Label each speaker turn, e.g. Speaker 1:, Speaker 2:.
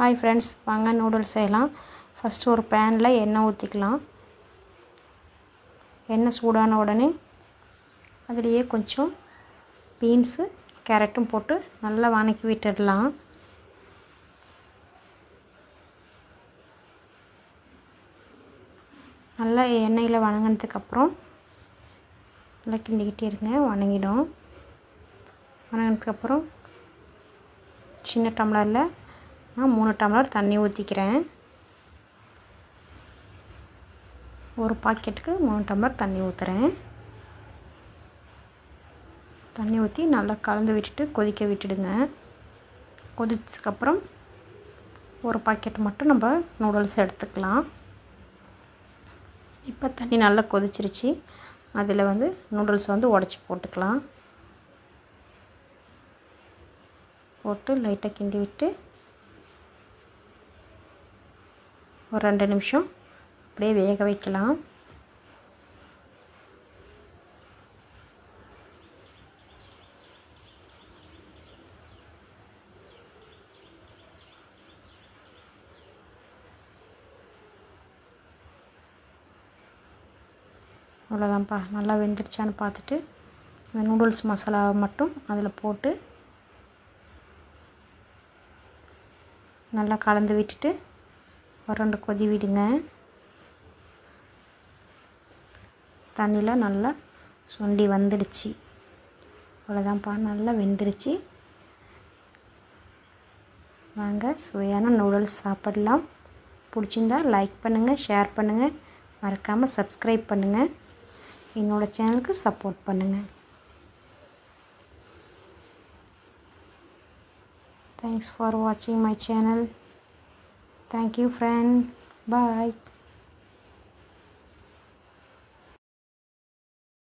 Speaker 1: Hi friends Vanga noodles செய்யலாம் first ஒரு pan ல எண்ணெய் ஊத்திக்கலாம் எண்ணெய் சூடான உடனே அதிலேயே கொஞ்சம் பீன்ஸ் கேரட்டும் போட்டு நல்லா வதக்கி விட்டுடலாம் நல்லா எண்ணெயில வதங்கினதுக்கு அப்புறம் நல்லா கிண்டிக்கிட்டே இருங்க வதங்கிடும் வதங்கினதுக்கு அப்புறம் சின்ன டம்ளர்ல நான் 3 டம்ளர் தண்ணி ஊத்திக்கிறேன் ஒரு பாக்கெட்டுக்கு 3 டம்ளர் தண்ணி ஊத்துறேன் தண்ணி ஊத்தி நல்லா கலந்து விட்டுட்டு கொதிக்க விட்டுடுங்க கொதிச்சதுக்கு அப்புறம் ஒரு பாக்கெட் மட்டும் நம்ம நூடல்ஸ் எடுத்துக்கலாம் இப்போ தண்ணி நல்லா கொதிச்சிருச்சு அதில நூடல்ஸ் உடைச்சு போட்டுக்கலாம் போட்டு லைட்டா கிண்டி விட்டு ஒரு 2 நிமிஷம் அப்படியே வேக வைக்கலாம் அவ்வளவுதான்ப்பா நல்லா வெந்திருச்சான்னு பார்த்துட்டு இந்த நூடல்ஸ் மசாலா மட்டும் அதில போட்டு நல்லா கலந்து விட்டுட்டு ஒரு 2 கொதி விடுங்க தண்ணில நல்லா சுண்டி வந்துடுச்சு அவ்வளவுதான்ப்பா நல்லா வெந்திருச்சு வாங்க சுவையான நூடல்ஸ் சாப்பிடலாம் பிடிச்சிருந்தா லைக் பண்ணுங்க ஷேர் பண்ணுங்க மறக்காம Subscribe பண்ணுங்க என்னோட சேனலுக்கு சப்போர்ட் பண்ணுங்க Thanks for watching my channel. Thank you friend. Bye.